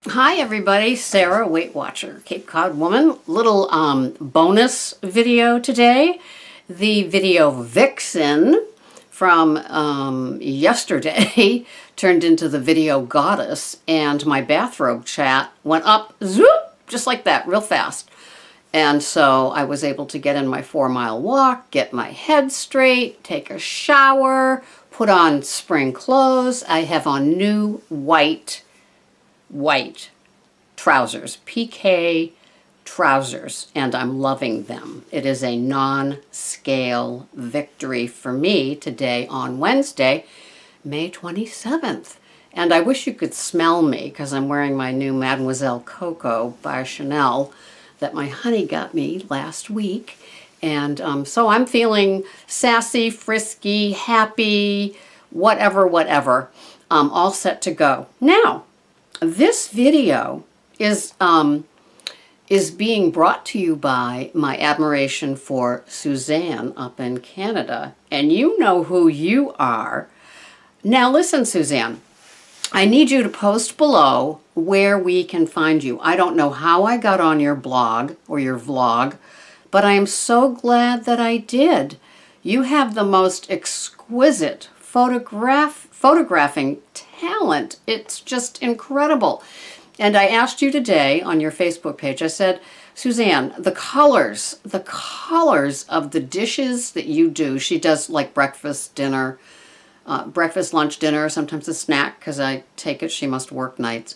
Hi everybody, Sarah, Weight Watcher, Cape Cod woman. Little bonus video today. The video vixen from yesterday turned into the video goddess, and my bathrobe chat went up, zoop, just like that, real fast. And so I was able to get in my 4-mile walk, get my head straight, take a shower, put on spring clothes. I have on new white trousers, PK trousers, and I'm loving them. It is a non-scale victory for me today on Wednesday, May 27th. And I wish you could smell me because I'm wearing my new Mademoiselle Coco by Chanel that my honey got me last week. And so I'm feeling sassy, frisky, happy, whatever, all set to go. Now, this video is being brought to you by my admiration for Suzanne up in Canada. And you know who you are. Now listen, Suzanne, I need you to post below where we can find you. I don't know how I got on your blog or your vlog, but I am so glad that I did. You have the most exquisite photographing talent. It's just incredible. And I asked you today on your Facebook page, I said, Suzanne, the colors of the dishes that you do, she does like breakfast, dinner, breakfast, lunch, dinner, sometimes a snack, because I take it she must work nights.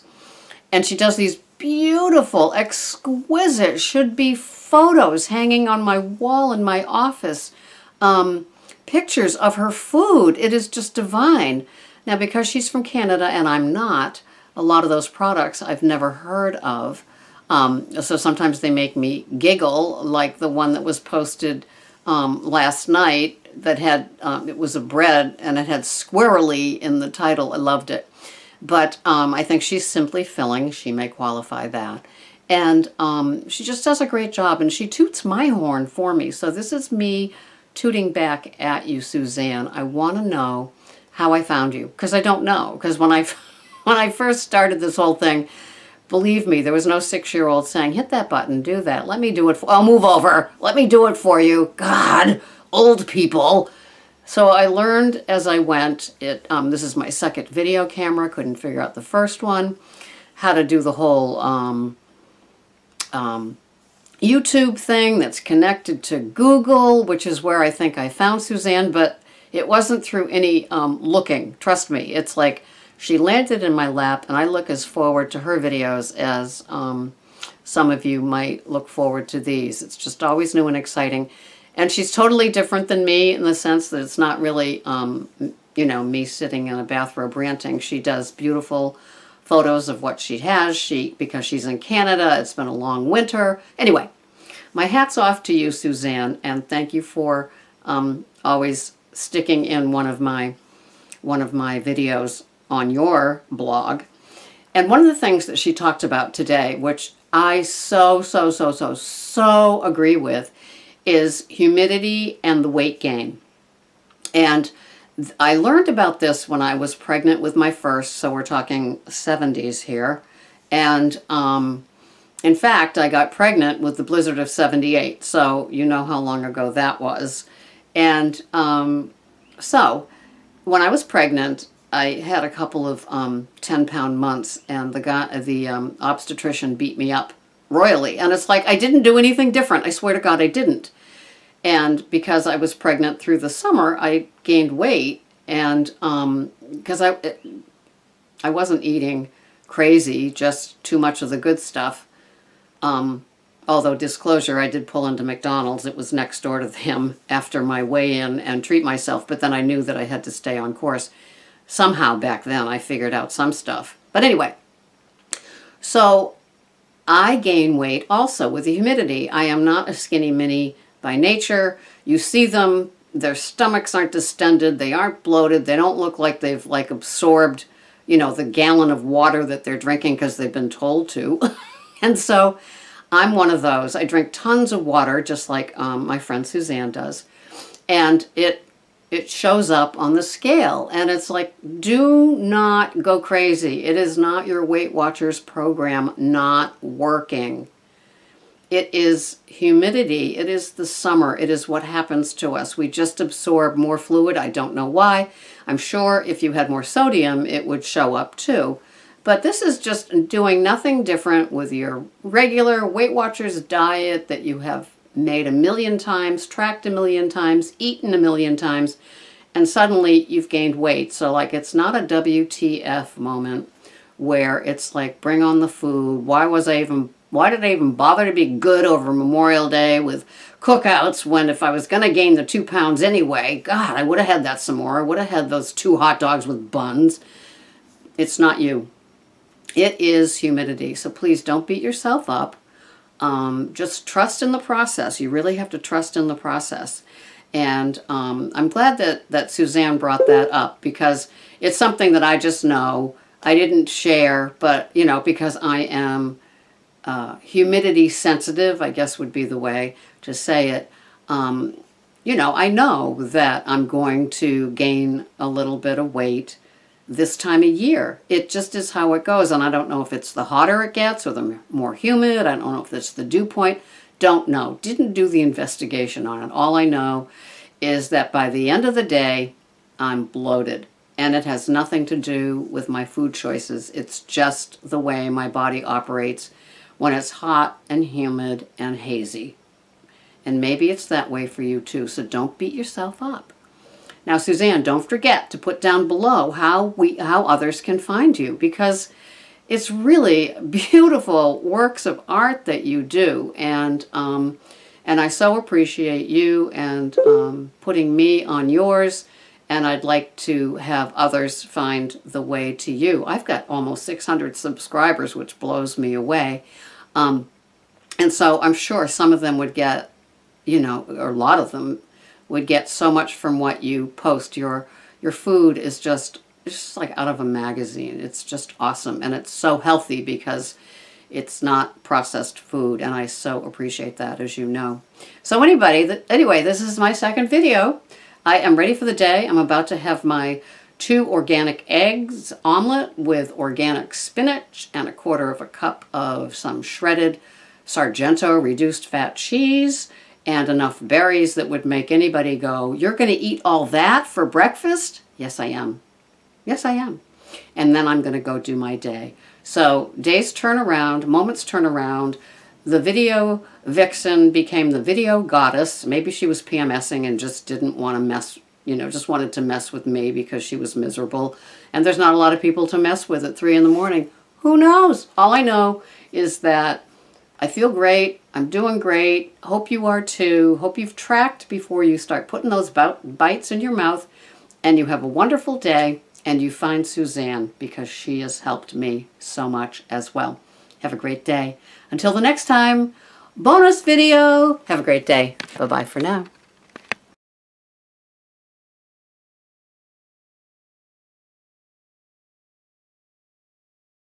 And she does these beautiful, exquisite, should be photos hanging on my wall in my office, pictures of her food. It is just divine. Now, because she's from Canada and I'm not, a lot of those products I've never heard of. So sometimes they make me giggle, like the one that was posted last night that had, it was a bread and it had squirrely in the title. I loved it. But I think she's simply filling. She may qualify that. And she just does a great job, and she toots my horn for me. So this is me tooting back at you, Suzanne. I want to know how I found you, because I don't know. Because when I first started this whole thing, believe me, there was no 6-year-old saying, hit that button, do that. Let me do it. I'll move over. Let me do it for you. God, old people. So I learned as I went. This is my second video camera. Couldn't figure out the first one. How to do the whole YouTube thing that's connected to Google, which is where I think I found Suzanne, but it wasn't through any looking. Trust me. It's like she landed in my lap, and I look as forward to her videos as some of you might look forward to these. It's just always new and exciting. And she's totally different than me in the sense that it's not really, you know, me sitting in a bathrobe ranting. She does beautiful photos of what she has. Because she's in Canada, it's been a long winter. Anyway, my hat's off to you, Suzanne, and thank you for always sticking in one of my videos on your blog. And one of the things that she talked about today, which I so agree with, is humidity and the weight gain. And I learned about this when I was pregnant with my first, so we're talking 70s here. And in fact, I got pregnant with the blizzard of 78, so you know how long ago that was. And so when I was pregnant, I had a couple of 10-pound months, and the obstetrician beat me up royally. And it's like, I didn't do anything different. I swear to God, I didn't. And because I was pregnant through the summer, I gained weight. And because I wasn't eating crazy, just too much of the good stuff. Although, disclosure, I did pull into McDonald's. It was next door to him after my weigh-in and treat myself. But then I knew that I had to stay on course. Somehow back then I figured out some stuff. But anyway, so I gain weight also with the humidity. I am not a skinny mini by nature. You see them, their stomachs aren't distended, they aren't bloated, they don't look like they've like absorbed, you know, the gallon of water that they're drinking because they've been told to. And so I'm one of those. I drink tons of water, just like my friend Suzanne does. And it shows up on the scale. And it's like, do not go crazy. It is not your Weight Watchers program not working. It is humidity. It is the summer. It is what happens to us. We just absorb more fluid. I don't know why. I'm sure if you had more sodium, it would show up too. But this is just doing nothing different with your regular Weight Watchers diet that you have made 1,000,000 times, tracked 1,000,000 times, eaten 1,000,000 times, and suddenly you've gained weight. So like, it's not a WTF moment where it's like, bring on the food. Why did I even bother to be good over Memorial Day with cookouts when if I was going to gain the 2 pounds anyway, God, I would have had that some more. I would have had those 2 hot dogs with buns. It's not you. It is humidity. So please don't beat yourself up. Just trust in the process. You really have to trust in the process. And I'm glad that Suzanne brought that up, because it's something that I just know. I didn't share, but, you know, because I am humidity sensitive, I guess would be the way to say it. You know, I know that I'm going to gain a little bit of weight this time of year. It just is how it goes. And I don't know if it's the hotter it gets or the more humid. I don't know if it's the dew point. Don't know. Didn't do the investigation on it. All I know is that by the end of the day, I'm bloated. And it has nothing to do with my food choices. It's just the way my body operates when it's hot and humid and hazy. And maybe it's that way for you too. So don't beat yourself up. Now, Suzanne, don't forget to put down below how others can find you, because it's really beautiful works of art that you do, and I so appreciate you and putting me on yours, and I'd like to have others find the way to you. I've got almost 600 subscribers, which blows me away, and so I'm sure some of them would get, you know, or a lot of them would get so much from what you post. Your food is just like out of a magazine. It's just awesome, and it's so healthy because it's not processed food, and I so appreciate that, as you know. So anyway, this is my second video. I am ready for the day. I'm about to have my 2 organic eggs omelet with organic spinach and 1/4 cup of some shredded Sargento reduced fat cheese, and enough berries that would make anybody go, "You're going to eat all that for breakfast?" Yes, I am. Yes, I am. And then I'm going to go do my day. So days turn around, moments turn around. The video vixen became the video goddess. Maybe she was PMSing and just didn't want to mess, you know, just wanted to mess with me because she was miserable. And there's not a lot of people to mess with at 3 in the morning. Who knows? All I know is that I feel great. I'm doing great. Hope you are too. Hope you've tracked before you start putting those bites in your mouth. And you have a wonderful day. And you find Suzanne, because she has helped me so much as well. Have a great day. Until the next time, bonus video. Have a great day. Bye-bye for now.